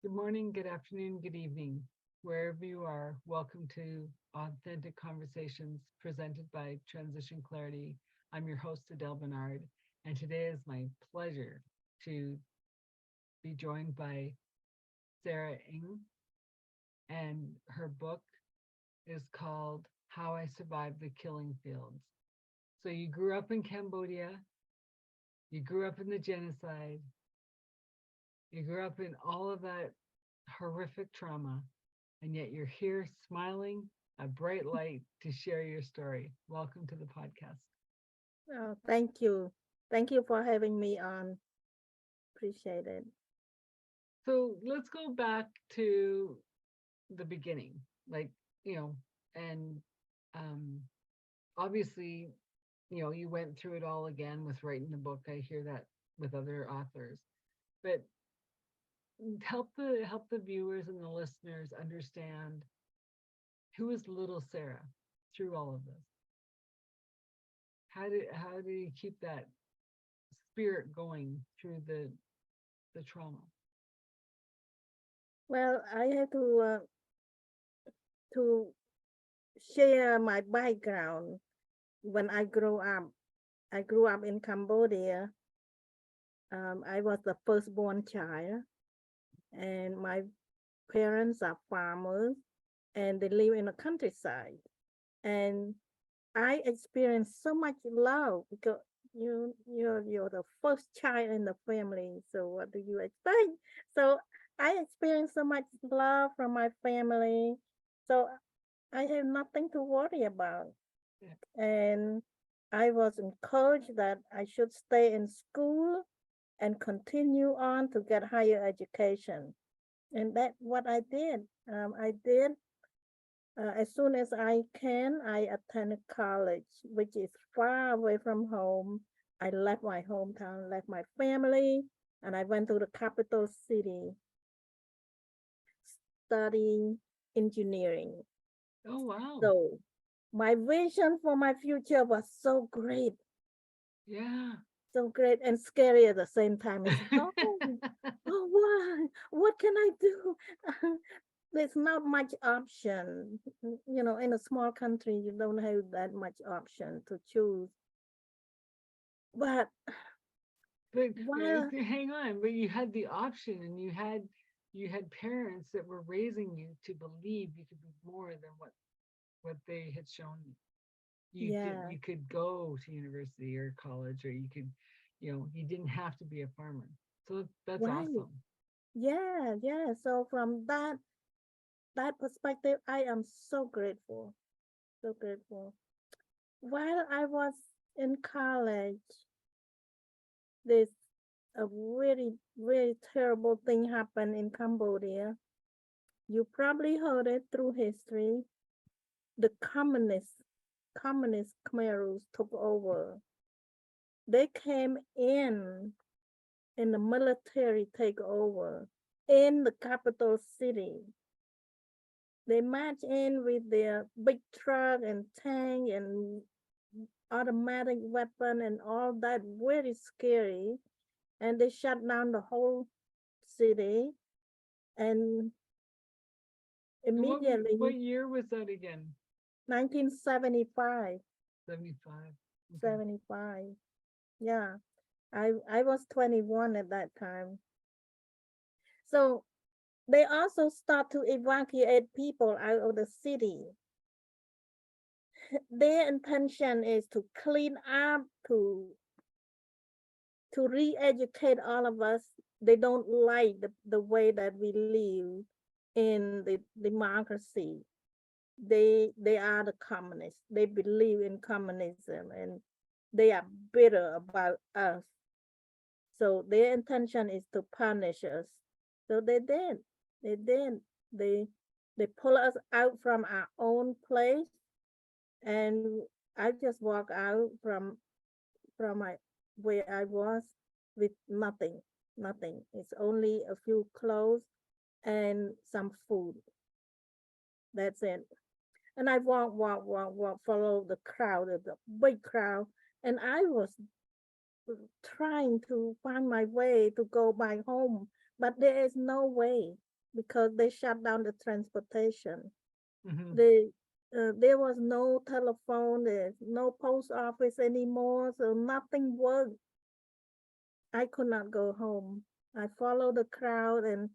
Good morning, good afternoon, good evening. Wherever you are, welcome to Authentic Conversations presented by Transition Clarity. I'm your host, Adele Bernard, and today is my pleasure to be joined by Sara Im, and her book is called How I Survived the Killing Fields. So you grew up in Cambodia, you grew up in the genocide, you grew up in all of that horrific trauma, and yet you're here smiling, a bright light to share your story. Welcome to the podcast. Oh, thank you. Thank you for having me on. Appreciate it. So let's go back to the beginning, like, you know, and um, obviously, you went through it all again with writing the book. I hear that with other authors, but help the viewers and the listeners understand who is little Sara through all of this. How do you keep that spirit going through the trauma? Well, I have to share my background. When I grew up, I grew up in Cambodia. I was the firstborn child, and my parents are farmers, and they live in the countryside. And I experienced so much love because you're the first child in the family. So what do you expect? So I experienced so much love from my family. So I have nothing to worry about. Yeah. And I was encouraged that I should stay in school and continue on to get higher education. And that's what I did. I did as soon as I can, I attended college, which is far away from home. I left my hometown, left my family, and I went to the capital city studying engineering. Oh wow. So my vision for my future was Yeah. so great and scary at the same time. It's what can I do? There's not much option. In a small country, you don't have that much option to choose. But But while hang on, but you had the option, and you had parents that were raising you to believe you could be more than what they had shown you. yeah, You could go to university or college, or you didn't have to be a farmer. So that's right, awesome. yeah. So from that perspective, I am so grateful. While I was in college, this a really terrible thing happened in Cambodia. You probably heard it through history. The communist Khmerus took over. They came in the military takeover in the capital city. They marched in with their big truck and tank and automatic weapon and all that, very scary. And they shut down the whole city. And And what immediately, year was that again? 1975, 75. Okay. 75. Yeah, I was 21 at that time. So they also start to evacuate people out of the city. Their intention is to clean up, to re-educate all of us. They don't like the way that we live in the democracy. They are the communists. They believe in communism and they are bitter about us. So their intention is to punish us. So they did. They did. They they pull us out from our own place, and I just walk out from my where I was with nothing. It's only a few clothes and some food. That's it. And I walk, follow the crowd, the big crowd, and I was trying to find my way to go back home, but there is no way. because they shut down the transportation. Hmm. They there was no telephone, there's no post office anymore, so nothing worked. I could not go home. I followed the crowd and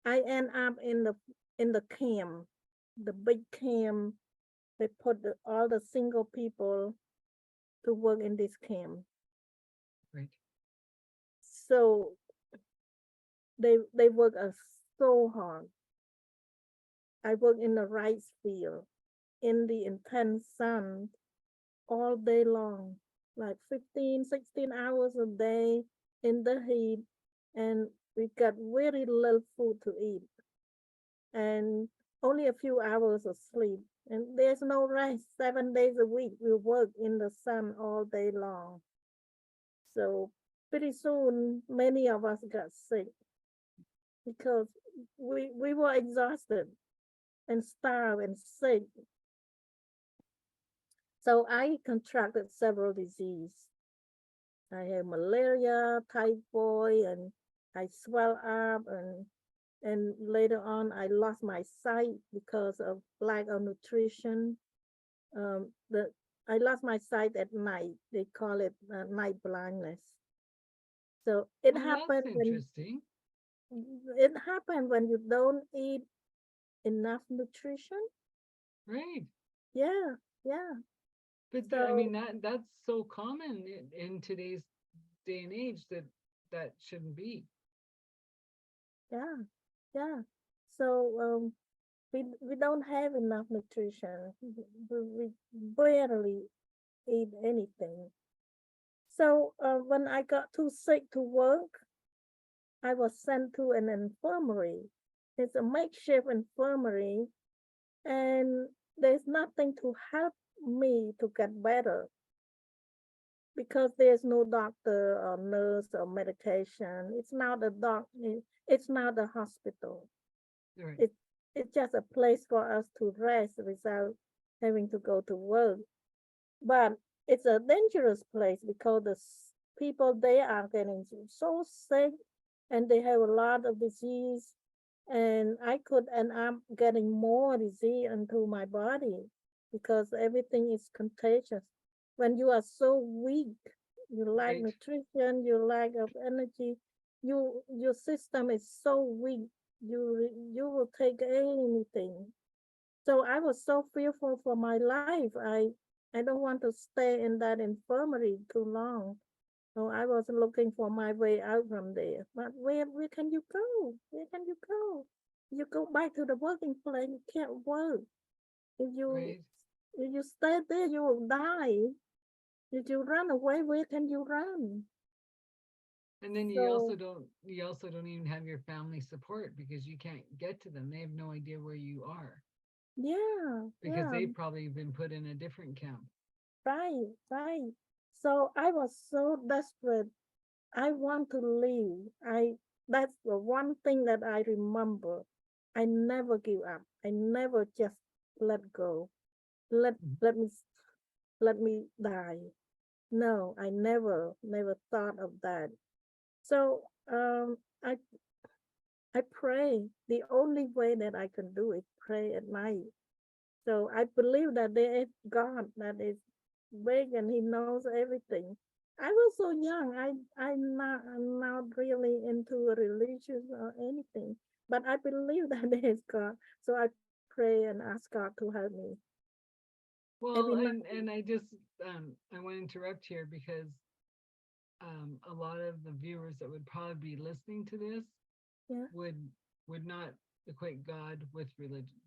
I end up in the camp, the big camp. They put all the single people to work in this camp. Right. So they work us so hard. I work in the rice field in the intense sun all day long, like 15, 16 hours a day in the heat, and we got very little food to eat and only a few hours of sleep. And there's no rest. 7 days a week, we work in the sun all day long. So pretty soon, many of us got sick because we were exhausted and starved and sick. So I contracted several diseases. I had malaria, typhoid, and I swelled up, and later on I lost my sight because of lack of nutrition. The I lost my sight at night. They call it night blindness. So Oh, that's interesting. it happened when you don't eat enough nutrition. Right. Yeah, yeah. I mean So that's so common in today's day and age that that shouldn't be. yeah, yeah. So we don't have enough nutrition. We barely eat anything. So when I got too sick to work, I was sent to an infirmary. It's a makeshift infirmary, and there's nothing to help me to get better because there's no doctor or nurse or medication. It's not a it's not a hospital. Right. It, it's just a place for us to rest without having to go to work. But it's a dangerous place because people there are getting so sick and they have a lot of disease, and I could end up getting more disease into my body because everything is contagious. When you are so weak, you lack Right. nutrition, you lack of energy, your system is so weak, you will take anything. So I was so fearful for my life. I don't want to stay in that infirmary too long. So I was looking for my way out from there. But where can you go? Where can you go? You go back to the working place, you can't work. If you Right. if you stay there, you will die. If you run away, where can you run? And then So you also don't even have your family support because you can't get to them. They have no idea where you are yeah, because yeah, they've probably been put in a different camp. right, right. So I was so desperate. I want to leave. I That's the one thing that I remember. I never give up. I never just let go. Let Mhm. let me let me die. No, I never thought of that. So I pray. The only way that I can do is pray at night. So I believe that there is God that is big and He knows everything. I was so young. I'm not really into a religion or anything, but I believe that there is God. So I pray and ask God to help me every Well, night. and I just I want to interrupt here because a lot of the viewers that would probably be listening to this Yeah. would would not equate God with religion.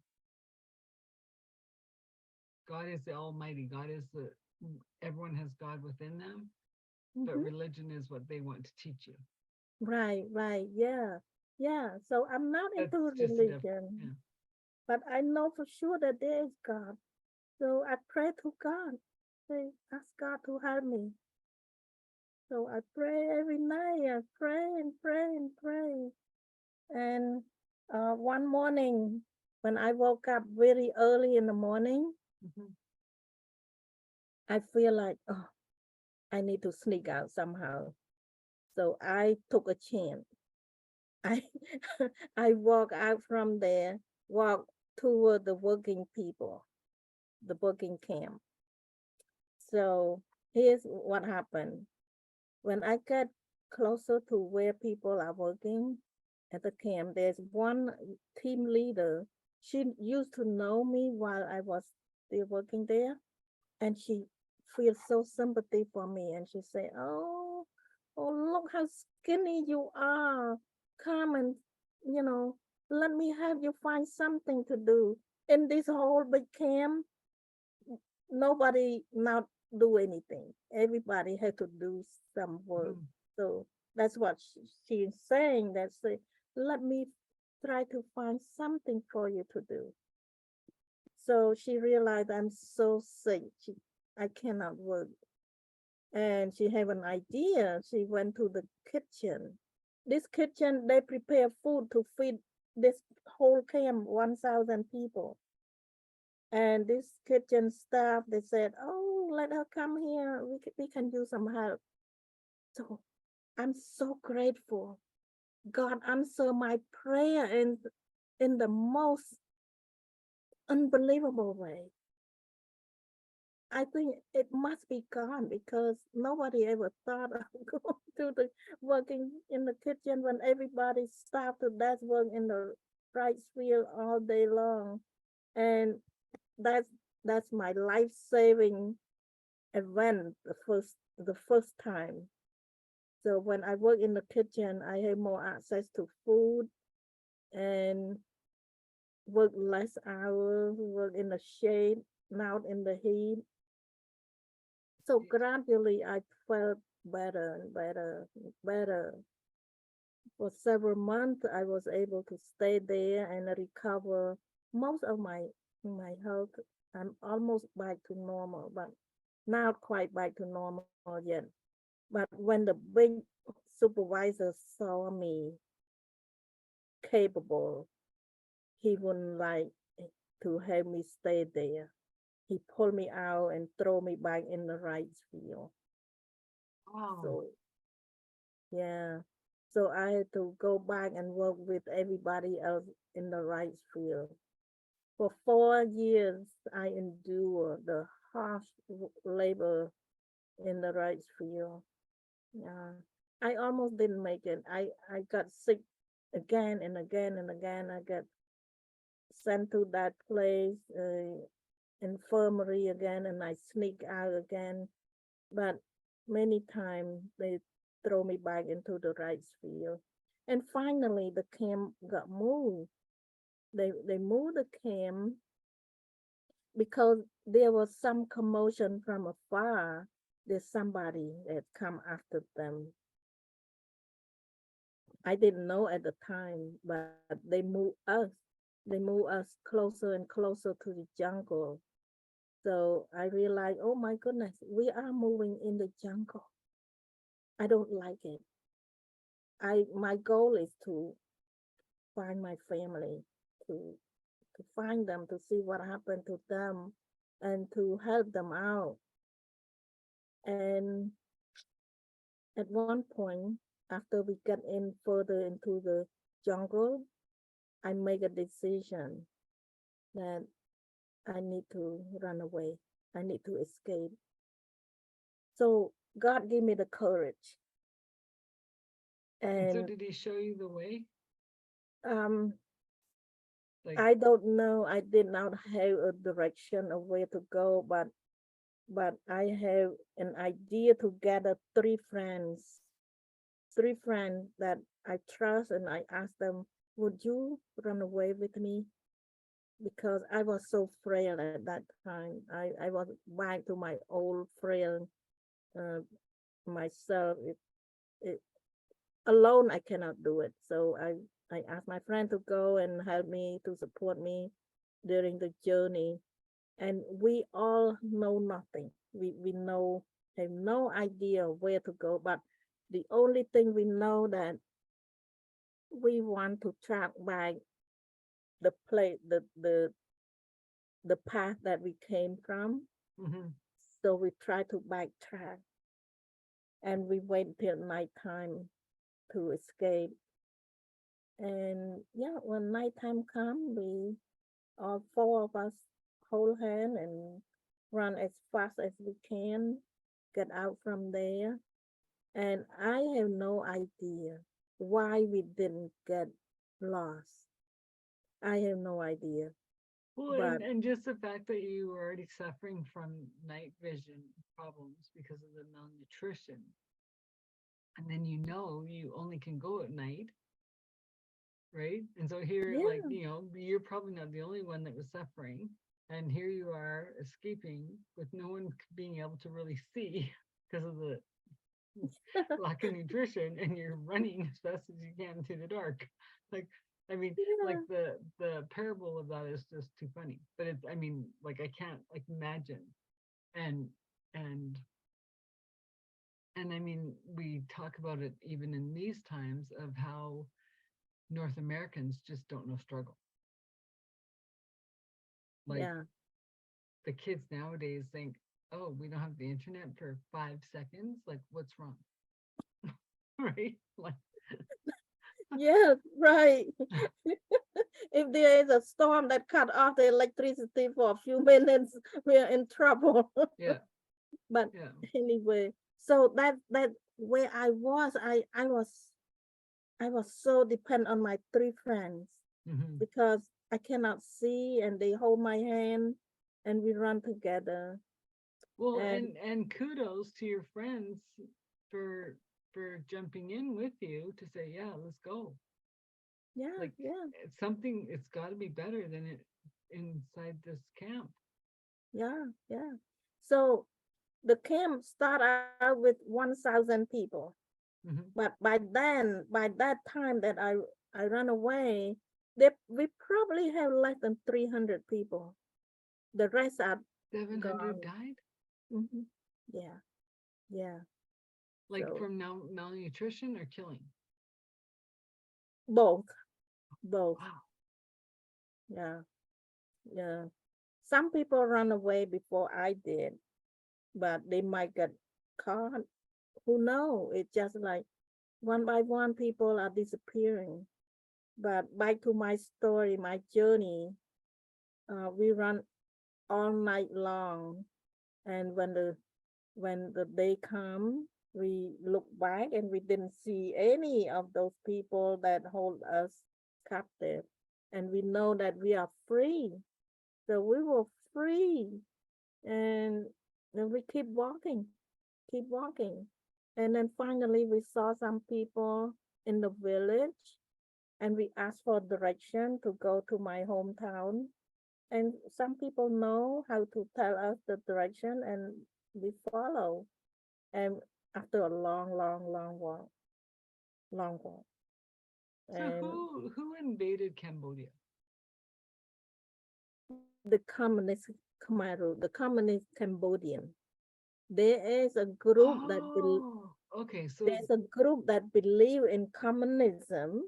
God is the Almighty. God is the everyone has God within them, but Mm-hmm. religion is what they want to teach you. Right. Right. Yeah. Yeah. So I'm not That's into just a yeah. religion, but I know for sure that there is God. So I pray to God. Say, ask God to help me. So I pray every night. I pray and pray and pray. And one morning, when I woke up very early in the morning, Mhm. I feel like, oh, I need to sneak out somehow. So I took a chance. I I walk out from there, walk toward the working people, the working camp. So here's what happened. When I get closer to where people are working at the camp, there's one team leader. She used to know me while I was still working there, and she feels so sympathy for me, and she say, oh, look how skinny you are. Come and, you know, let me help you find something to do. In this whole big camp, nobody not do anything. Everybody had to do some work. Mhm. So that's what she's saying. That say, let me try to find something for you to do. So she realized I'm so sick. I cannot work. And she have an idea. She went to the kitchen. This kitchen, they prepare food to feed this whole camp, 1,000 people. And this kitchen staff, they said, oh, let her come here. We can use some help. So I'm so grateful. God answered my prayer in the most unbelievable way. I think it must be God because nobody ever thought of going to the working in the kitchen when everybody stopped to death work in the rice field all day long. And that's that's my life saving event the first time. So when I work in the kitchen, I have more access to food and work less hours, work in the shade, not in the heat. So gradually I felt better and better and better. For several months I was able to stay there and recover most of my health. I'm almost back to normal, but not quite back to normal yet. But when the big supervisor saw me capable, he wouldn't like to have me stay there. He pulled me out and throw me back in the rice field. Wow. So yeah. So I had to go back and work with everybody else in the rice field. For 4 years, I endured the harsh labor in the rice field. Yeah. I almost didn't make it. I got sick again and again and again. I got sent to that place, infirmary again, and I sneak out again. But many times they throw me back into the rice field. And finally, the camp got moved. They moved the camp because there was some commotion from afar. There's somebody that come after them. I didn't know at the time, but they moved us. They moved us closer and closer to the jungle. So I realized, oh my goodness, we are moving in the jungle. I don't like it. My goal is to find my family, to find them, to see what happened to them, and to help them out. And at one point, after we get in further into the jungle, I make a decision that I need to run away. I need to escape. So God gave me the courage. And so And did he show you the way? um, Like, I don't know. I did not have a direction of where to go, but I have an idea to gather three friends that I trust, and I asked them, "Would you run away with me?" Because I was so frail at that time. I was back to my old frail uh, myself. It alone I cannot do it. So I asked my friend to go and help me to support me during the journey. And we all know nothing. We know have no idea where to go, but the only thing we know that we want to track back the play the path that we came from. mhm. So we try to backtrack and we wait till nighttime to escape. And yeah, when nighttime come, we all four of us hold hand and run as fast as we can, get out from there. And I have no idea why we didn't get lost. I have no idea. Well, But and just the fact that you were already suffering from night vision problems because of the malnutrition, and then you only can go at night, right? And so here, like, yeah, you're probably not the only one that was suffering. And here you are escaping with no one being able to really see because of the lack of nutrition, and you're running as fast as you can through the dark. Like, I mean, like yeah, the parable of that is just too funny. But it's, I mean, like I can't like imagine. And and and I mean, we talk about it even in these times of how North Americans just don't know struggle. Like yeah, the kids nowadays think, oh, we don't have the internet for 5 seconds. Like, what's wrong? Right? Like, yeah, right. If there is a storm that cut off the electricity for a few minutes, we are in trouble. yeah, But yeah. anyway, so that where I was so dependent on my three friends Hmm. because I cannot see and they hold my hand and we run together. Well, And and kudos to your friends for for jumping in with you to say, yeah, let's go. yeah, Like yeah, it's something, it's got to be better than it inside this camp. yeah, yeah. So the camp start out with 1,000 people. Hmm. But by that time that I ran away, we probably have less than 300 people. The rest are 700 gone. died, Hmm. Yeah, yeah. like So from malnutrition or killing. both, both. Wow. Yeah, yeah. Some people run away before I did, but they might get caught. Who know? It's just like one by one, people are disappearing. But back to my story, my journey. We run all night long, and when the day come, we look back and we didn't see any of those people that hold us captive, and we know that we are free. So we were free, and then we keep walking, and then finally we saw some people in the village, and we asked for direction to go to my hometown, and some people know how to tell us the direction, and we follow. And after a long, long, long walk, So and who invaded Cambodia? the communist Khmer, the communist Cambodian, there is a group Oh, okay. So there's a group that believe in communism,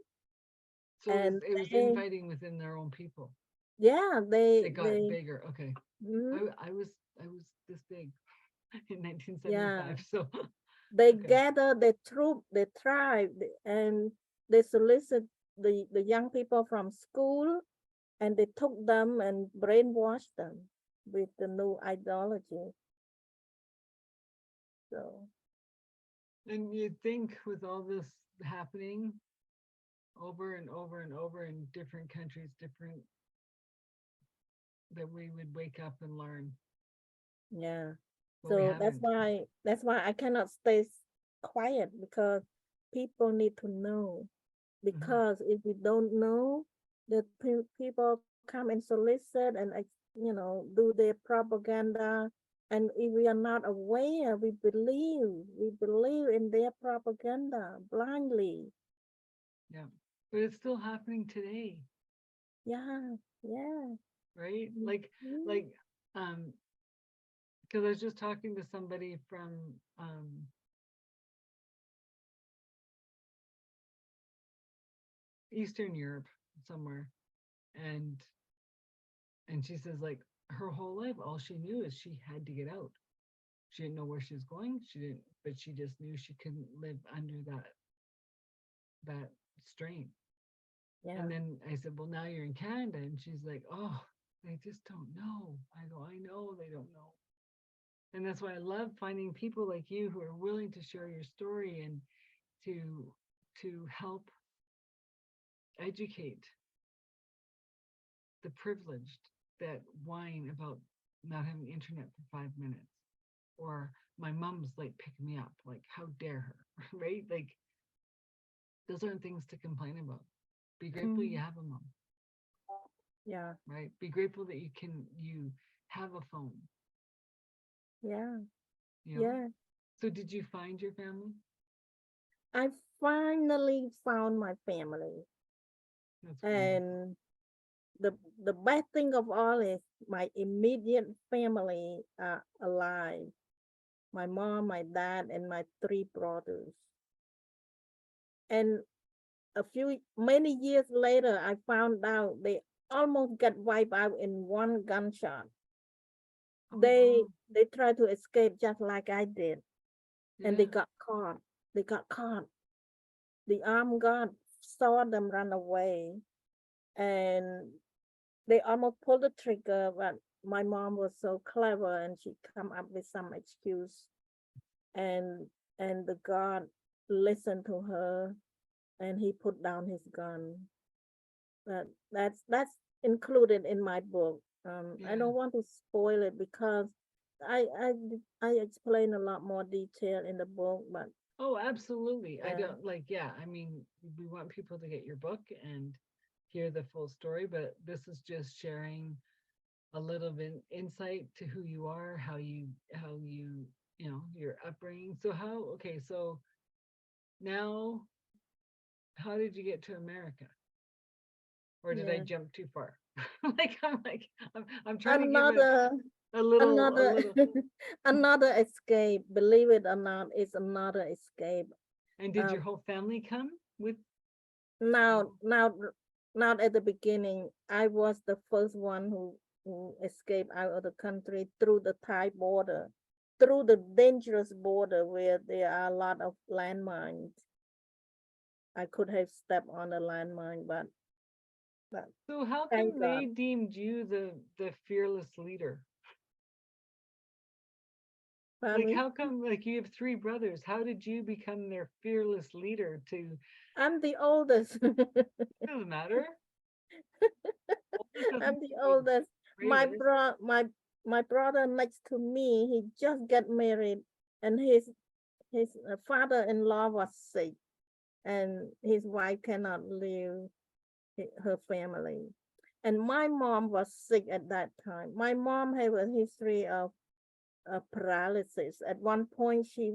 so and it was they, infighting within their own people. yeah, They got bigger. Okay. mm, I was this big in yeah, 1975. So they okay. gather the troop, the tribe, and they solicit the young people from school, and they took them and brainwashed them with the new ideology. So And you'd think with all this happening over and over and over in different countries, different, that we would wake up and learn, yeah. but we So that's haven't. why that's why I cannot stay quiet, because people need to know. Hmm. Because if we don't know, the people come and solicit and do their propaganda, and if we are not aware, we believe in their propaganda blindly. Yeah. But it's still happening today, Yeah, yeah. right? Mhm. Like, um, because I was just talking to somebody from Eastern Europe somewhere, and she says like her whole life, all she knew is she had to get out. She didn't know where she was going. She didn't, but she just knew she couldn't live under that strain. And Yeah. then I said, well, now you're in Canada. And she's like, oh, they just don't know. I go, I know they don't know. And that's why I love finding people like you who are willing to share your story and to help educate the privileged that whine about not having internet for 5 minutes, or my mom's like picking me up, like how dare her, right? Like those aren't things to complain about. Be grateful you Mm, have a mom, yeah. right? Be grateful that you have a phone, Yeah. you know. Yeah. So did you find your family? I finally found my family. That's wonderful. And the the bad thing of all is my immediate family are alive. My mom, my dad, and my three brothers. And many years later, I found out they almost got wiped out in one gunshot. Oh wow. They tried to escape just like I did, and they Yeah. got caught. They got caught. The armed guard saw them run away, and they almost pulled the trigger, but my mom was so clever, and she come up with some excuse, and the guard listened to her, and he put down his gun. But that's included in my book. I Yeah. don't want to spoil it because I explain a lot more detail in the book, but Oh, absolutely. I yeah, don't like, yeah, I mean, we want people to get your book and hear the full story, but this is just sharing a little bit insight to who you are, how you know, your upbringing. So how, okay, so now how did you get to America? Or did I yeah. jump too far? I'm trying to give Another a another little. another escape. Believe it or not, is another escape. And did your Um, whole family come with? now Oh, now not at the beginning. I was the first one who escaped out of the country through the Thai border, through the dangerous border where there are a lot of landmines. I could have stepped on a landmine, but so how thank come they God. deemed you the fearless leader? Like, Pardon me? how come, like, you have three brothers? How did you become their fearless leader to, I'm the oldest. doesn't matter. Oldest doesn't I'm the mean you're the oldest. My bravest. my brother next to me, he just got married, and his father-in-law was sick, and his wife cannot leave her family. And my mom was sick at that time. My mom had a history of paralysis. At one point, she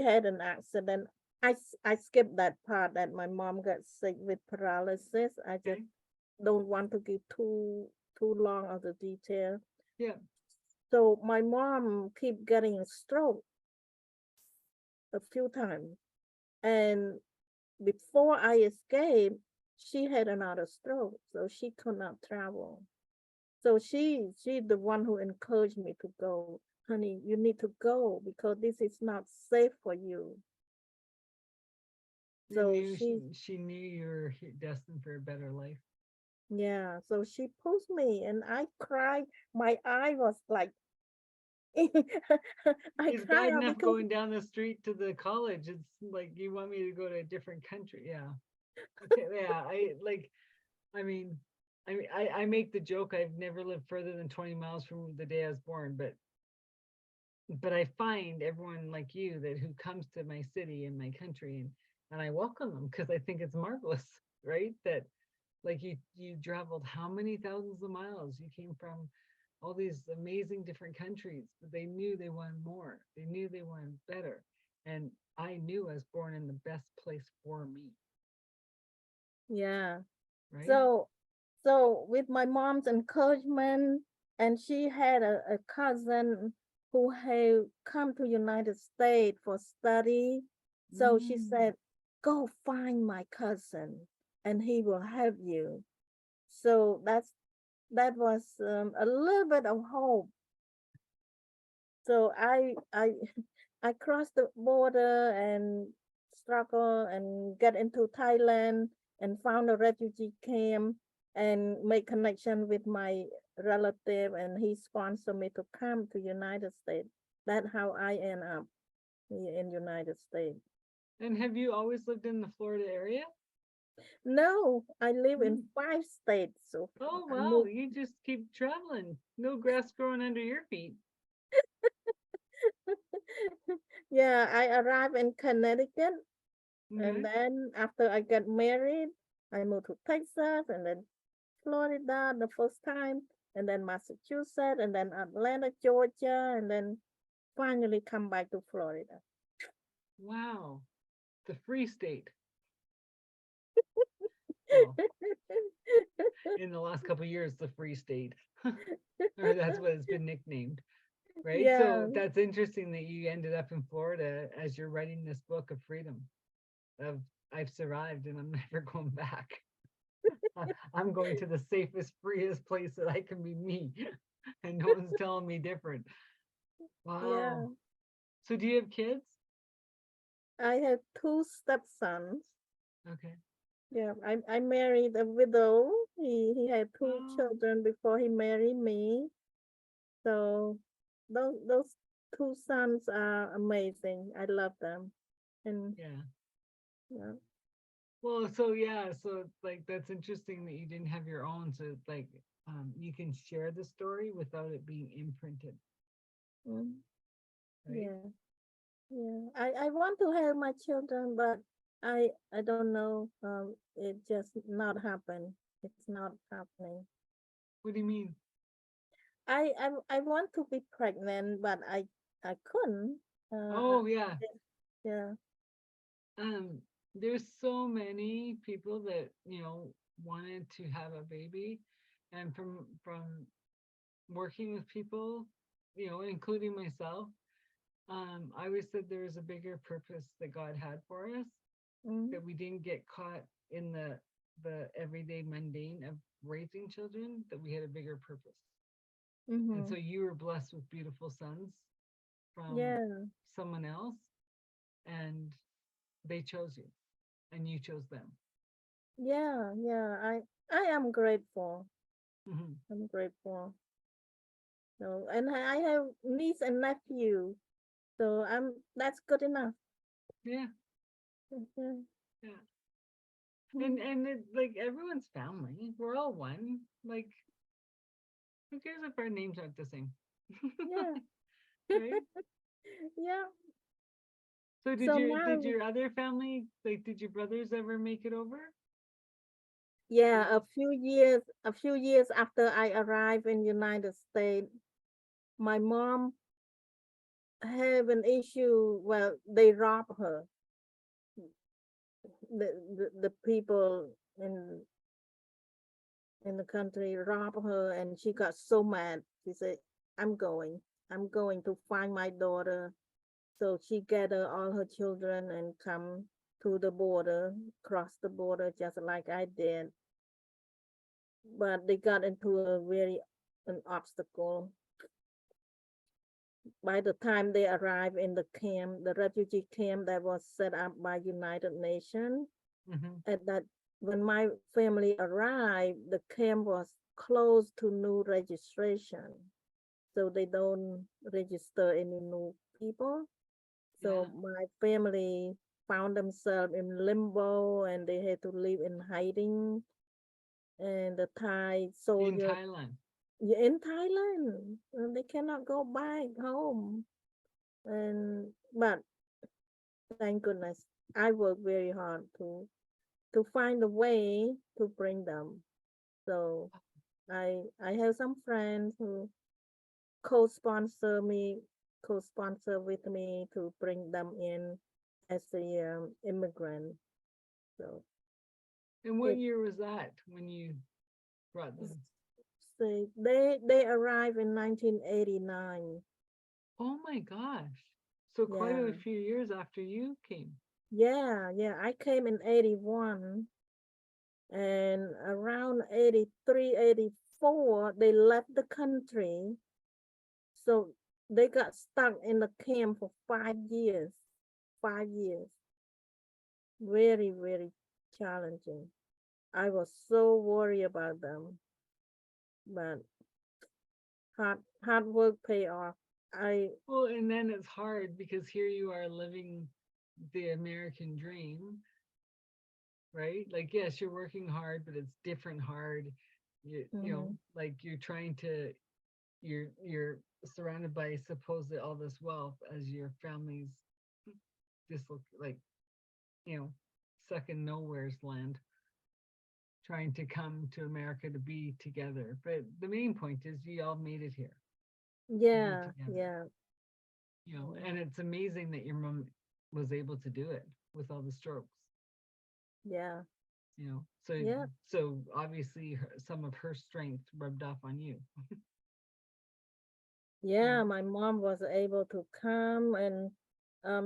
had an accident. I skipped that part that my mom got sick with paralysis. I just Okay. don't want to give too long of the detail. Yeah. So my mom keep getting a stroke a few times, and before I escaped, she had another stroke, so she could not travel. So she the one who encouraged me to go. Honey, you need to go because this is not safe for you. You So knew she knew you were destined for a better life. yeah, so she pushed me and I cried. My eye was like I It's cried bad out enough because going down the street to the college. It's like you want me to go to a different country. Yeah. Okay. Yeah. I mean, I make the joke I've never lived further than 20 miles from the day I was born, but I find everyone like you that who comes to my city and my country, and I welcome them because I think it's marvelous, right? That like you traveled how many thousands of miles? You came from all these amazing different countries, but they knew they wanted more. They knew they wanted better. And I knew I was born in the best place for me, yeah. right? So with my mom's encouragement, and she had a cousin who had come to United States for study. So she Mm. said, go find my cousin and he will help you. So that was a little bit of hope. So I crossed the border and struggle and get into Thailand. and found a refugee camp and make connection with my relative, and he sponsored me to come to United States. That's how I end up here in United States. And have you always lived in the Florida area? No, I live in Mm. 5 states, so Oh, I wow. moved. You just keep traveling. No grass growing under your feet. Yeah, I arrived in Connecticut, and Okay. then after I got married, I moved to Texas, and then Florida the first time, and then Massachusetts, and then Atlanta, Georgia, and then finally come back to Florida. Wow. The Free State. Well, in the last couple of years, the Free State, or that's what it's been nicknamed, right? Yeah, So that's interesting that you ended up in Florida as you're writing this book of freedom, of I've survived and I'm never going back. I'm going to the safest, freest place that I can be me, and no one's telling me different. yeah. Wow. So do you have kids? I have two stepsons. Okay. Yeah, I married a widow. He had two Oh, children before he married me. So those two sons are amazing. I love them. And yeah. yeah, Well, so yeah, so like that's interesting that you didn't have your own, so like you can share the story without it being imprinted, mm, right? yeah, yeah. I want to have my children, but I don't know. It just not happen. It's not happening. What do you mean? I want to be pregnant, but I couldn't. Oh yeah. Yeah. Um, there's so many people that, wanted to have a baby, and from working with people, including myself, I always said there was a bigger purpose that God had for us, Mm-hmm. that we didn't get caught in the everyday mundane of raising children, that we had a bigger purpose. And Mm-hmm. so you were blessed with beautiful sons from Yeah. someone else, and they chose you and you chose them. Yeah. Yeah. I am grateful. Mhm. I'm grateful. So, and I have niece and nephew. So that's good enough. Yeah, Mhm. yeah. Mhm. And like everyone's family, we're all one. Like, who cares if our names aren't the same? Yeah. Right? Yeah. So So did now, your other family, like, did your brothers ever make it over? They yeah, all. a few years after I arrived in United States, my mom have an issue. Well, they rob her. The people in the country rob her, and she got so mad. She said, "I'm going. I'm going to find my daughter." So she gathered all her children and come to the border, cross the border just like I did. But they got into a very an obstacle. By the time they arrived in the camp, the refugee camp that was set up by United Nations, Mhm. at that when my family arrived, the camp was closed to new registration. So they don't register any new people. So Yeah. my family found themselves in limbo, and they had to live in hiding. And the Thai In soldier Thailand. in Thailand, they cannot go back home. And but thank goodness, I worked very hard to find a way to bring them. So I have some friends who co-sponsor me, co-sponsor with me to bring them in as a immigrant. So And what it year was that when you brought them? say they arrived in 1989. Oh my gosh. So quite a Yeah, few years after you came. yeah. I came in 81, and around 83, 84, they left the country. So they got stuck in the camp for 5 years. 5 years. Very, very challenging. I was so worried about them, but hard work pay off. I Well, and then it's hard because here you are living the American dream, right? Like, yes, you're working hard, but it's different hard. You know, mhm. like you're trying to, you're surrounded by supposed all this wealth as your family's just look like, you know, stuck in nowhere's land, trying to come to America to be together. But the main point is you all made it here to be Yeah, together, yeah, you know, mm, and it's amazing that your mom was able to do it with all the strokes, yeah, you know. So yeah, so obviously some of her strength rubbed off on you, you yeah. know. My mom was able to come, and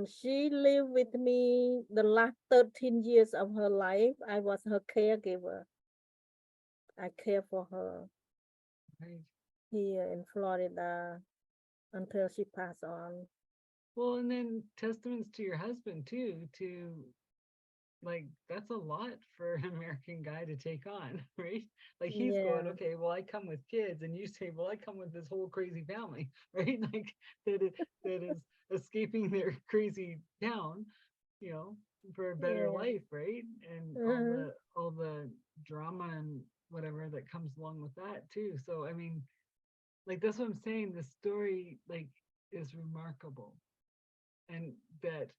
she lived with me the last 13 years of her life. I was her caregiver. I care for her Right. here in Florida until she passed on. Well, and then testaments to your husband too, to like that's a lot for an American guy to take on, right? Like he's going, Yeah, okay, well I come with kids, and you say, well I come with this whole crazy family, right? Like that is escaping their crazy town, you know, for a better yeah, life, right? And uh-huh, all the drama and whatever that comes along with that too. So I mean, like that's what I'm saying. The story like is remarkable, and that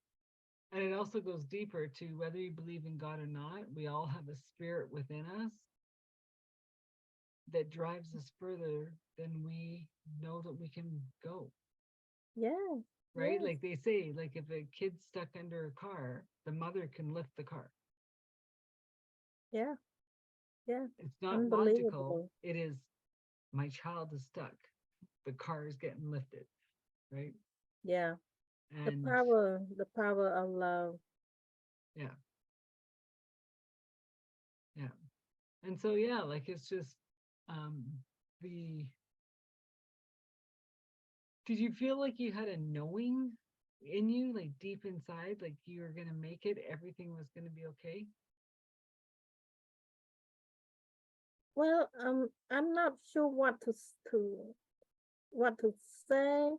and it also goes deeper to whether you believe in God or not, we all have a spirit within us that drives us further than we know that we can go, yeah, right? yes, Like they say, like if a kid's stuck under a car, the mother can lift the car. yeah, yeah. It's not logical. Unbelievable. It is my child is stuck. The car is getting lifted, right? Yeah, And the power of love. yeah, yeah. And so yeah, like it's just um the did you feel like you had a knowing in you, like deep inside, like you were gonna make it, everything was gonna be okay? Well, I'm not sure what to say,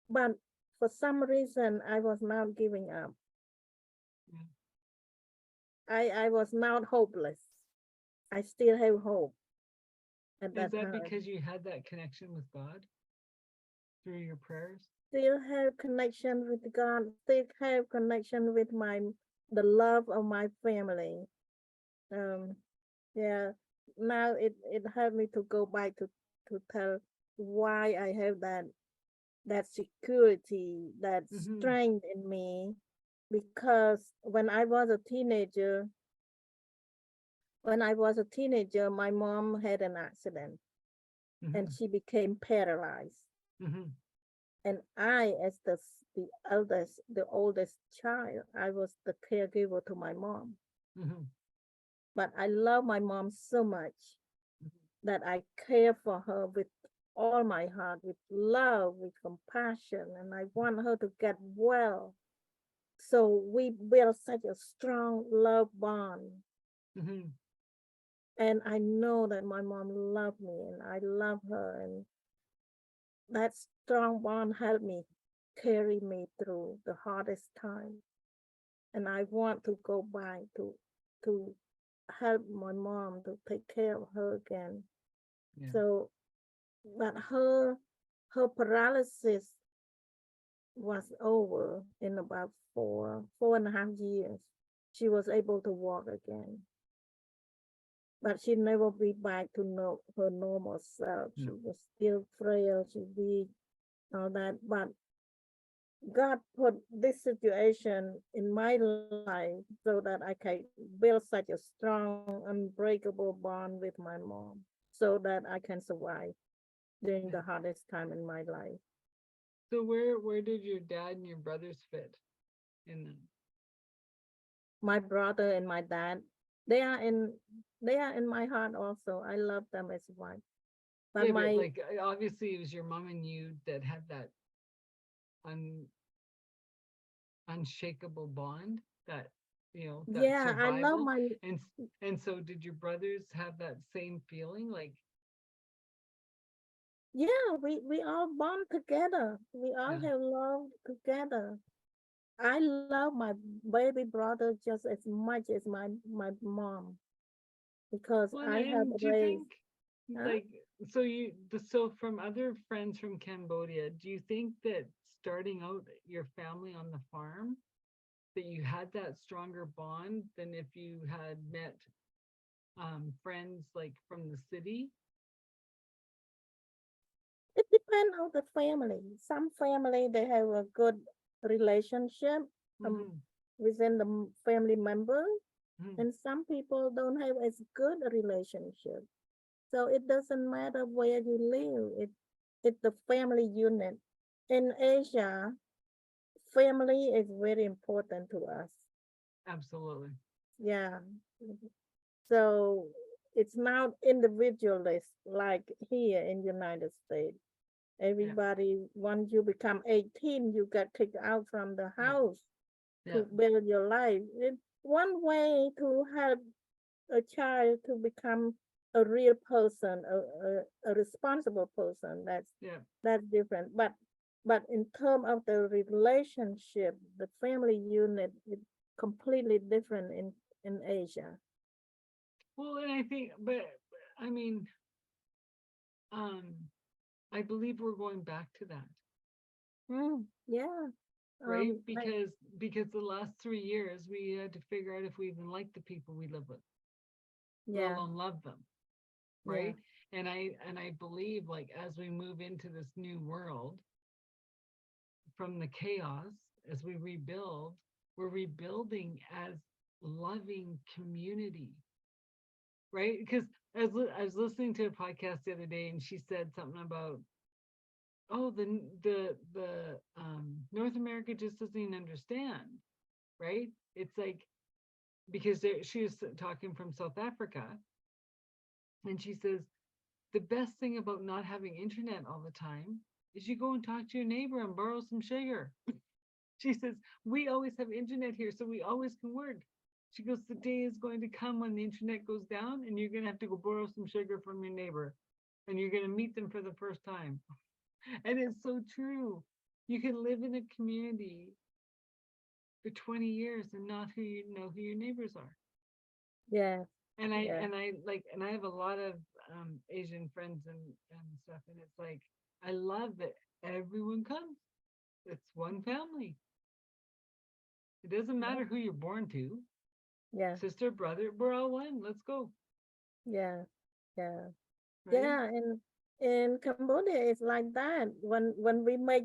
but for some reason, I was not giving up. Yeah. I was not hopeless. I still have hope at Is that that time. because you had that connection with God through your prayers? Still have connection with God. Still have connection with the love of my family. Um, yeah. Now it helped me to go back to tell why I have that security, that Mm-hmm. strength in me. Because when I was a teenager, my mom had an accident and Mm-hmm. she became paralyzed. Mm-hmm. And as the eldest, the oldest child, I was the caregiver to my mom. Mm-hmm. But I love my mom so much that I care for her with all my heart, with love, with compassion, and I want her to get well. So we built such a strong love bond. Mm-hmm. And I know that my mom loved me and I love her. And that strong bond helped me carry me through the hardest time. And I want to go back to help my mom to take care of her again. Yeah. So, but her paralysis was over in about 4.5 years. She was able to walk again, but she never be back to know her normal self. She No. was still frail, she weak, all that. But God put this situation in my life so that I can build such a strong, unbreakable bond with my mom, so that I can survive during Yeah. the hardest time in my life. So where did your dad and your brothers fit in them? My brother and my dad, they are in they are in my heart also. I love them as one. But Yeah, but my like obviously it was your mom and you that had that un unshakable bond that that Yeah, I love survival. my, And so did your brothers have that same feeling? Like, yeah, we all bond together. We all yeah. have love together. I love my baby brother just as much as my mom because Well, I have and do you raised, think, huh? like, so from other friends from Cambodia, do you think that starting out your family on the farm, that you had that stronger bond than if you had met friends like from the city? It depends on the family. Some family they have a good relationship um, Mm-hmm. within the family member, Mm-hmm. and some people don't have as good a relationship. So it doesn't matter where you live. It's the family unit. In Asia, family is very important to us. Absolutely. Yeah. So it's not individualist like here in United States. Yeah. Everybody, once you become 18, you get kicked out from the Yeah. house Yeah. to build your life. It's one way to help a child to become a real person, a responsible person. Yeah. That's different. But in terms of the relationship, the family unit is completely different in Asia. Well, and I think, but I mean, um, I believe we're going back to that, Yeah. right? Like, Because the last 3 years we had to figure out if we even like the people we live with, let yeah, alone love them, yeah, right? And I believe, like, as we move into this new world from the chaos, as we rebuild, we're rebuilding as loving community, right? Because I was listening to a podcast the other day, and she said something about, oh, the North America just doesn't even understand, right? It's like, because she was talking from South Africa, and she says the best thing about not having internet all the time is you go and talk to your neighbor and borrow some sugar. She says, we always have internet here, so we always can work. She goes, the day is going to come when the internet goes down and you're going to have to go borrow some sugar from your neighbor and you're going to meet them for the first time. And it's so true. You can live in a community for 20 years and not who you know who your neighbors are. yeah, yeah, And I have a lot of Asian friends and stuff. And it's like, I love that everyone comes. It's one family. It doesn't yeah, matter who you're born to. yeah, Sister, brother, we're all one. Let's go. yeah, yeah. Right? Yeah, and in Cambodia, it's like that. When we make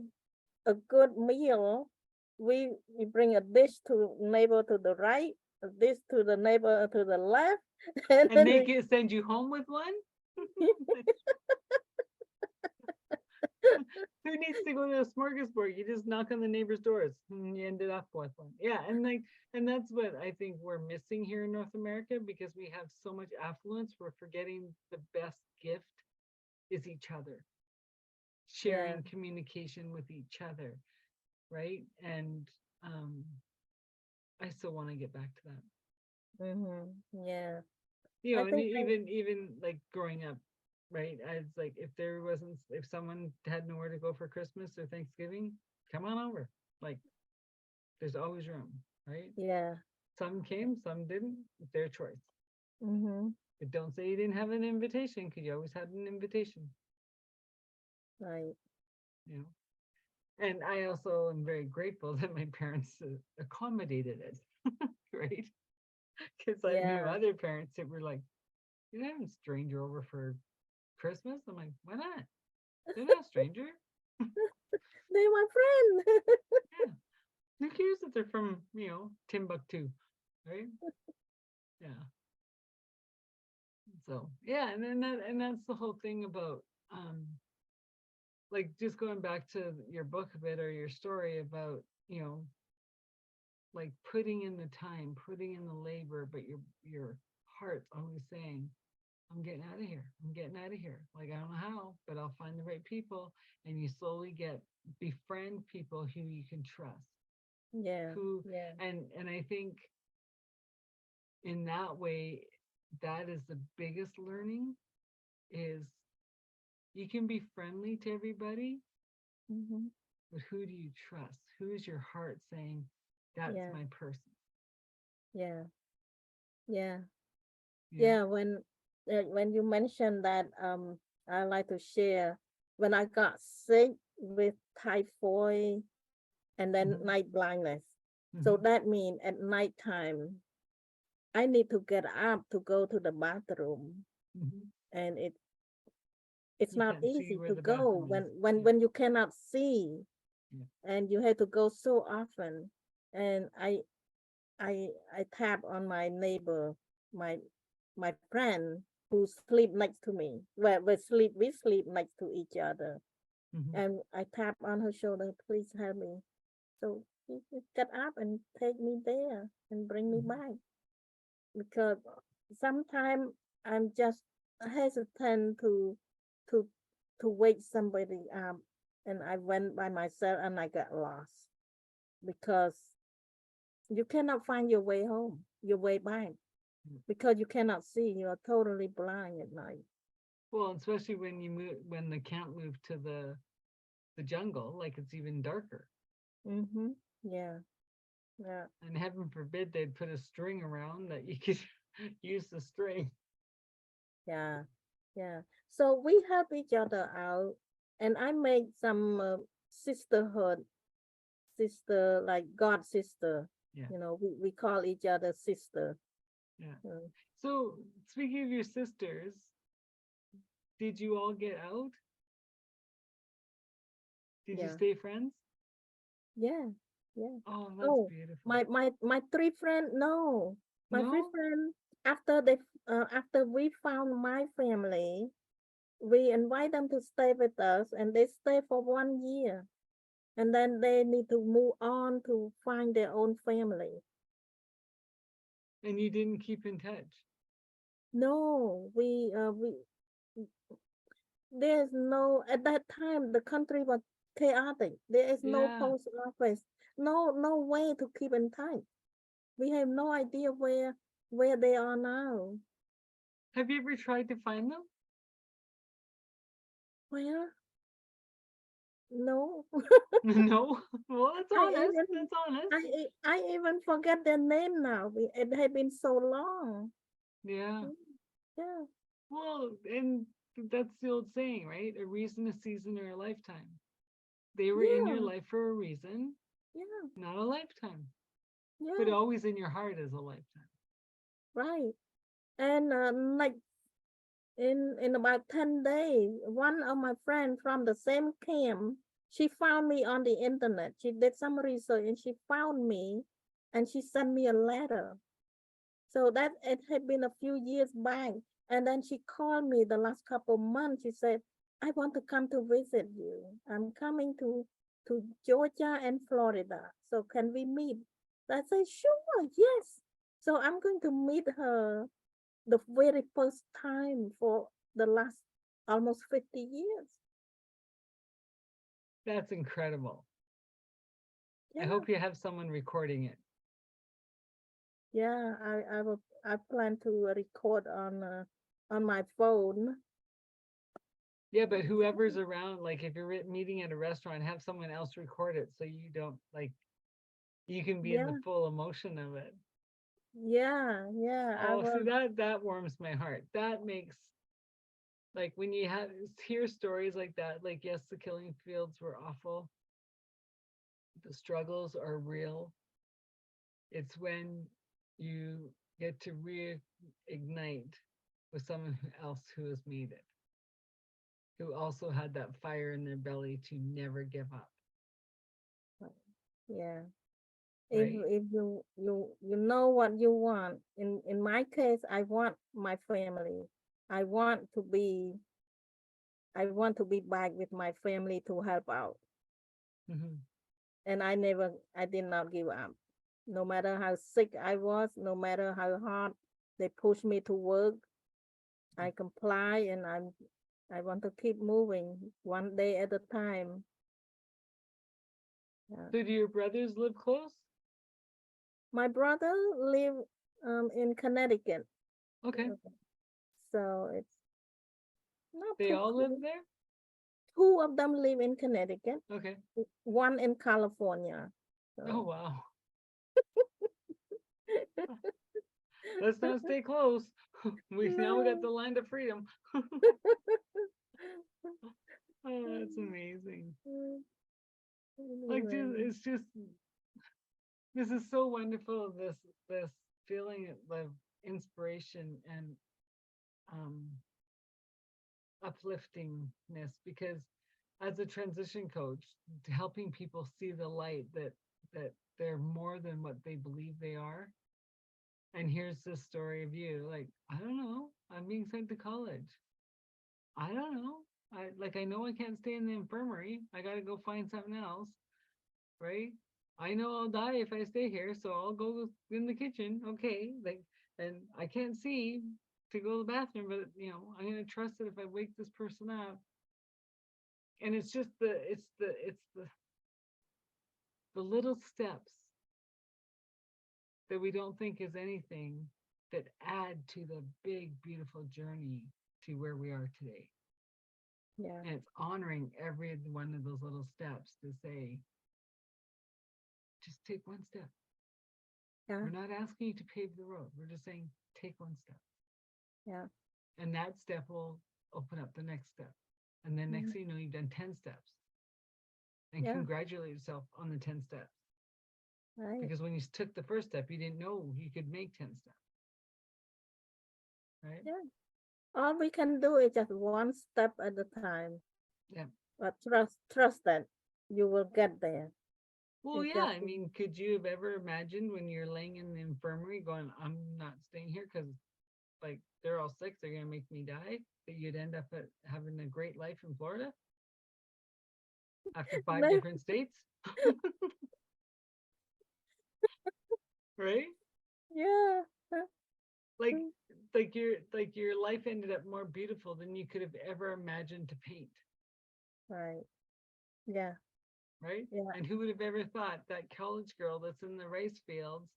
a good meal, we bring a dish to neighbor to the right, a dish to the neighbor to the left, and And then they can send you home with one. Who needs to go to a smorgasbord? You just knock on the neighbor's doors and you ended up with one. Yeah, and that's what I think we're missing here in North America, because we have so much affluence. We're forgetting the best gift is each other, yeah, sharing communication with each other, right? And um, I still want to get back to that. yeah. I And think that, even like growing up, right? As like, if there wasn't, if someone had nowhere to go for Christmas or Thanksgiving, come on over. Like, there's always room, right? yeah, Some came, some didn't. It's their choice. mm-hmm, But don't say you didn't have an invitation, because you always had an invitation, right, you know. And I also am very grateful that my parents accommodated it, right? Because I knew yeah. other parents that were like, "You're not having a stranger over for Christmas." I'm like, "Why not? They're not a stranger." They're my friend. Yeah. Who cares if they're from, Timbuktu, right? Yeah. So yeah, and then that's the whole thing about, like, just going back to your book a bit, or your story about, like, putting in the time, putting in the labor, but your heart's always saying, I'm getting out of here. I'm getting out of here. Like, I don't know how, but I'll find the right people. And you slowly befriend people who you can trust, Yeah, who, yeah, and I think in that way, that is the biggest learning is you can be friendly to everybody, Mm-hmm. but who do you trust? Who is your heart saying, that's Yeah, my person? yeah, yeah, Yeah. yeah. When you mentioned that, I like to share when I got sick with typhoid and then Hmm. night blindness. So Hmm. that means at nighttime I need to get up to go to the bathroom, Hmm. and it's You not can't see easy where to the go bathroom is. when you cannot see, Yeah. and you have to go so often. And I tap on my neighbor, my my friend who sleep next to me. We sleep next to each other, Hmm. and I tap on her shoulder. Please help me. So he get up and take me there and bring me Hmm. back, because sometimes I'm just hesitant to to wake somebody up, and I went by myself and I got lost because you cannot find your way home, your way back, because you cannot see. You are totally blind at night. Well, especially when you move, when the camp moved to the jungle, like it's even darker. Mm-hmm. Yeah, yeah, And heaven forbid they'd put a string around that you could use the string. yeah, yeah. So we help each other out, and I make some sisterhood, sister, like God sister. Yeah. We call each other sister. Yeah. Uh, So speaking of your sisters, did you all get out? Did you yeah, stay friends? yeah, yeah. Oh, that's Oh, beautiful. my three friend, no, my three No? friend, after we found my family, we invite them to stay with us, and they stay for 1 year, and then they need to move on to find their own family. And you didn't keep in touch? No, we there's no, at that time the country was chaotic. There is no Yeah. post office, no way to keep in touch. We have no idea where they are now. Have you ever tried to find them? Where? No. No. Well, that's I honest. even That's honest. I even forget their name now. It had been so long. Yeah. Mm, yeah, Well, and that's the old saying, right? A reason, a season, or a lifetime. They were in your yeah, life for a reason, yeah, not a lifetime, but yeah, always in your heart is a lifetime. right. And like in about 10 days, one of my friends from the same camp, she found me on the internet. She did some research and she found me, and she sent me a letter. So that it had been a few years back. And then she called me the last couple of months. She said, I want to come to visit you. I'm coming to Georgia and Florida. So can we meet? I said, sure, yes. So I'm going to meet her the very first time for the last almost 50 years. That's incredible. I Yeah, hope you have someone recording it. yeah. I plan to record on my phone. Yeah, but whoever's around, like if you're meeting at a restaurant, have someone else record it so you don't like you can be in the Yeah, full emotion of it. yeah, yeah. I Oh, see will. that warms my heart. That makes like when you have hear stories like that, like yes, the killing fields were awful, the struggles are real. It's when you get to reignite with someone else who has made it, who also had that fire in their belly to never give up, Yeah. right? If you know what you want. In my case, I want my family. I want to be I want to be back with my family to help out. Hmm. And I did not give up. No matter how sick I was, no matter how hard they pushed me to work, I comply, and I want to keep moving one day at a time. Yeah. So do your brothers live close? My brother live In Connecticut. Okay. Okay. So it's not They too all live cool. there? Two of them live in Connecticut, Okay. one in California. Oh, So wow. Let's not stay close. We got the no. land of freedom. Oh, that's amazing. Like just Anyway, it's just this is so wonderful, this feeling of inspiration and um upliftingness, because as a transition coach, helping people see the light that they're more than what they believe they are. And here's this story of you, like, I don't know, I'm being sent to college. I don't know. I know I can't stay in the infirmary. I got to go find something else, right? I know I'll die if I stay here, so I'll go in the kitchen. Okay, like, and I can't see to go to the bathroom, but I'm gonna trust that if I wake this person up, and it's just the little steps that we don't think is anything that add to the big beautiful journey to where we are today. yeah, And it's honoring every one of those little steps to say, just take one step. yeah, We're not asking you to pave the road. We're just saying, take one step. yeah, And that step will open up the next step. And then next mhm, thing you know, you've done 10 steps. And yeah, congratulate yourself on the 10 steps. right. Because when you took the first step, you didn't know you could make 10 steps, right? Yeah. All we can do is just one step at a time. Yeah. But trust that you will get there. Well, It's yeah. just I mean, could you have ever imagined when you're laying in the infirmary going, I'm not staying here because, like, they're all sick, they're going to make me die, that you'd end up having a great life in Florida after five ne- different states, right? yeah. Like, like your life ended up more beautiful than you could have ever imagined to paint, Right. Yeah. right? Yeah. And who would have ever thought that college girl that's in the rice fields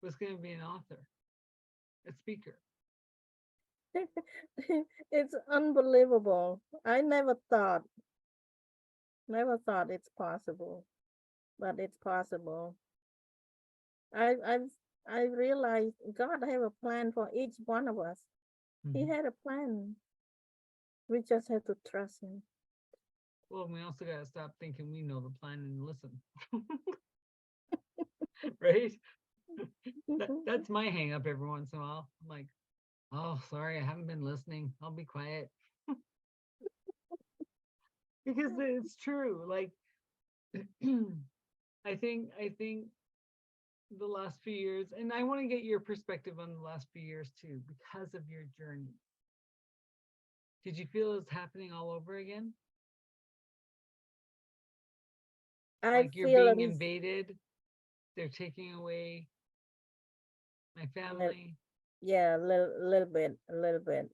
was going to be an author, a speaker? It's unbelievable. I never thought it's possible, but it's possible. I I've I realized God have a plan for each one of us. He Mhm. had a plan. We just have to trust him. Well, we also got to stop thinking we know the plan and listen, right? That's my hang up every once in a while. I'm like, oh, sorry, I haven't been listening. I'll be quiet. Because it's true. Like, I think the last few years, and I want to get your perspective on the last few years too, because of your journey. Did you feel it's happening all over again? I Like you're feel being it is invaded, they're taking away my li- family. yeah, a little bit.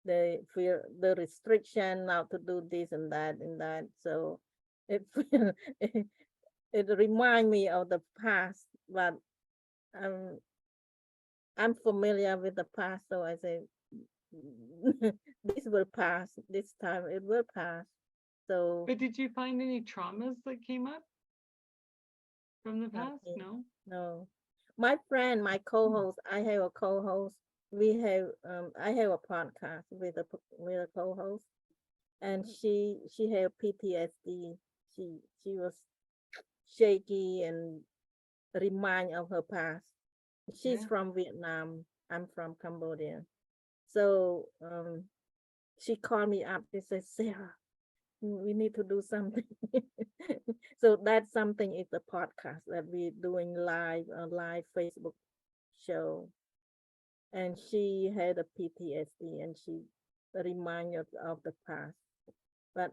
They feel the restriction now to do this and that. So it feel it remind me of the past, but I'm I'm familiar with the past, so I say this will pass. This time it will pass. So But did you find any traumas that came up from the not past? me. No. No. My friend, my Hmm. co-host, I have a co-host. We have I have a podcast with a co-host, and she had PTSD. She was shaky and remind of her past. She's Yeah. from Vietnam. I'm from Cambodia. So she called me up. She said, Sarah, we need to do something. So that's something is the podcast that we're doing live, a live Facebook show. And she had a PTSD and she reminded of the past. But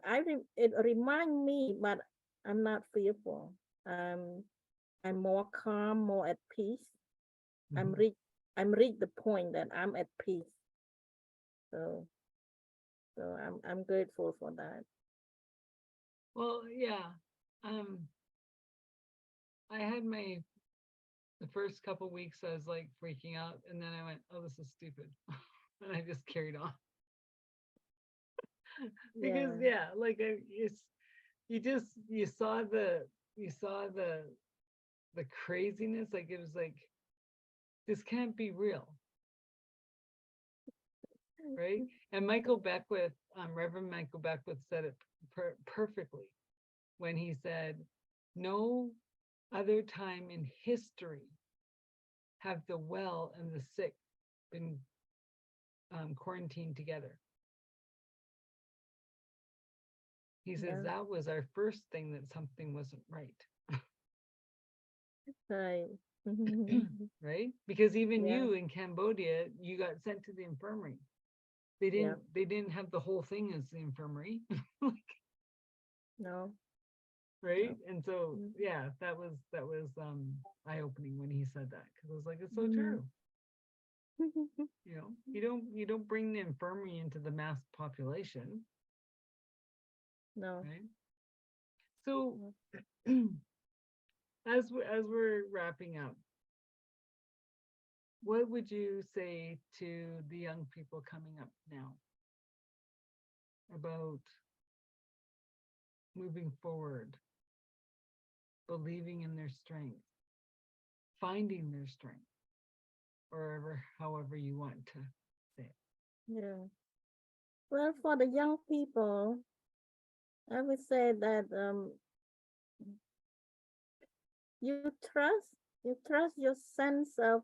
it remind me, but I'm not fearful. Um, I'm more calm, more at peace. I'm Hmm. reach I'm reach the point that I'm at peace. So I'm grateful for that. Well, yeah. Um, I had my The first couple weeks I was like freaking out, and then I went, "Oh, this is stupid," and I just carried on because Yeah. yeah, like it's you just you saw the craziness. Like it was like this can't be real, right? And Michael Beckwith, Reverend Michael Beckwith said it perfectly when he said, "No other time in history have the well and the sick been quarantined together." He says Yeah. that was our first thing that something wasn't right. Right. Right? Because even Yeah. you in Cambodia, you got sent to the infirmary. Yeah. They didn't have the whole thing as the infirmary. No. Right? No. And so Mhm. yeah, that was eye opening when he said that because I was like, it's so Mhm. true. You know, you don't bring the infirmary into the mass population, No. right? So No. as we're wrapping up, what would you say to the young people coming up now about moving forward, believing in their strength, finding their strength, or however you want to say it? Yeah. Well, for the young people, I would say that you trust your sense of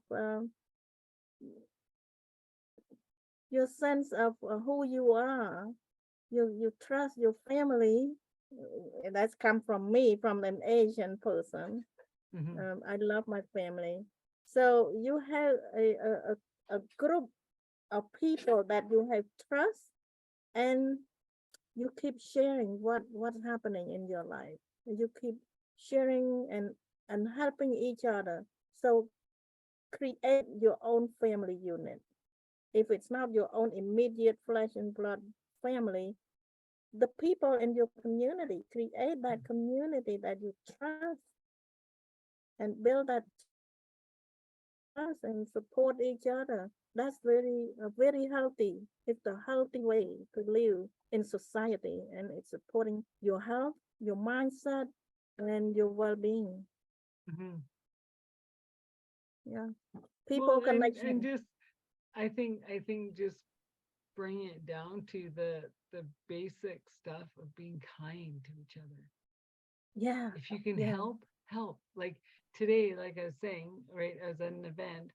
who you are. You trust your family. That's come from me, from an Asian person. Mm-hmm. I love my family. So you have a group of people that you have trust, and you keep sharing what's happening in your life. You keep sharing and helping each other. So create your own family unit. If it's not your own immediate flesh and blood family, the people in your community, create that community that you trust and build that trust and support each other. That's very healthy. It's the healthy way to live in society, and it's supporting your health, your mindset, and your well-being. Mm-hmm. Yeah, Well, people and connection. just I think just bring it down to the basic stuff of being kind to each other. Yeah, If you can yeah, help, help. Like today, like I was saying, right, as an event,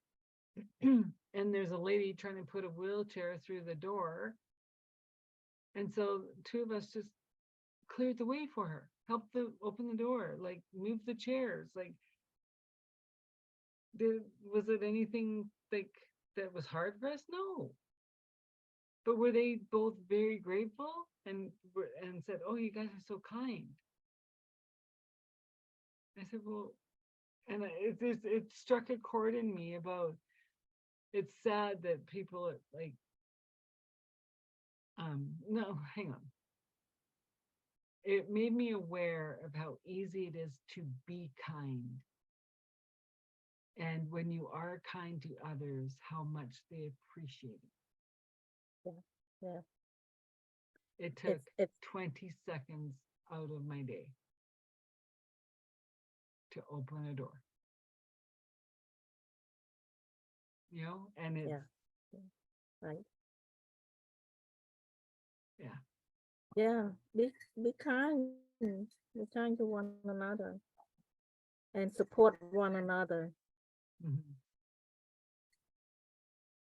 and there's a lady trying to put a wheelchair through the door, and so two of us just cleared the way for her, helped the open the door, like move the chairs. Like, was it anything like that was hard for us? No, but were they both very grateful and said, "Oh, you guys are so kind." I said, "Well," and it struck a chord in me about it's sad that people like no, hang on. It made me aware of how easy it is to be kind, and when you are kind to others, how much they appreciate yeah, yeah. it. It took It's 20 seconds out of my day to open a door, and it's yeah, yeah, right. yeah. Yeah, be kind. Be kind to one another and support one another. Mhm.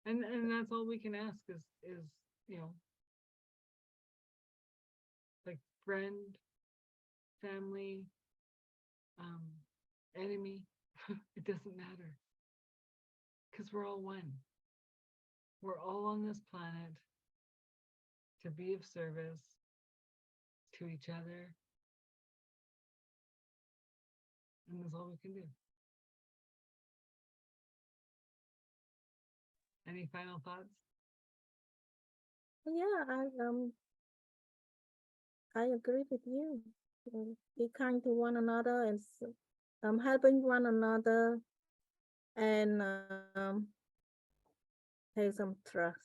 And that's all we can ask is you know like friend, family, um, enemy. It doesn't matter because we're all one. We're all on this planet to be of service to each other, and that's all we can do. Any final thoughts? Yeah, I agree with you. Be kind to one another and helping one another and have some trust,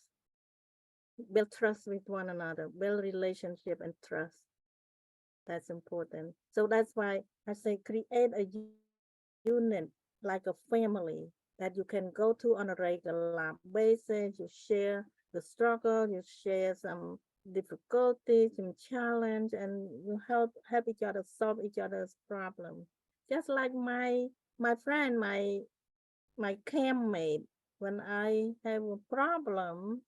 build trust with one another, build relationship and trust. That's important. So that's why I say create a unit like a family that you can go to on a regular basis. You share the struggle, you share some difficulties, some challenge, and you help each other solve each other's problem. Just like my friend, my campmate, when I have a problem,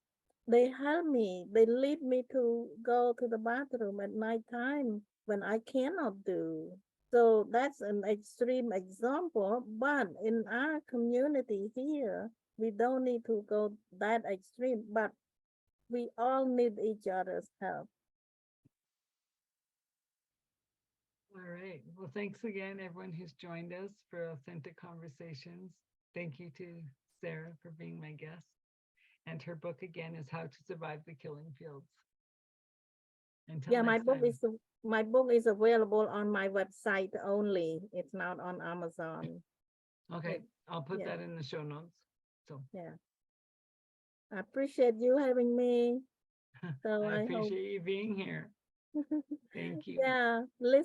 they help me. They lead me to go to the bathroom at night time when I cannot do. So that's an extreme example, but in our community here, we don't need to go that extreme, but we all need each other's help. All right. Well, thanks again, everyone who's joined us for Authentic Conversations. Thank you to Sarah for being my guest. And her book again is How to Survive the Killing Fields. Until Yeah, next time. my book is available on my website only. It's not on Amazon. Okay, It, I'll put yeah, that in the show notes. So yeah. I appreciate you having me. So I I hope, appreciate you being here. Thank you. yeah, listen.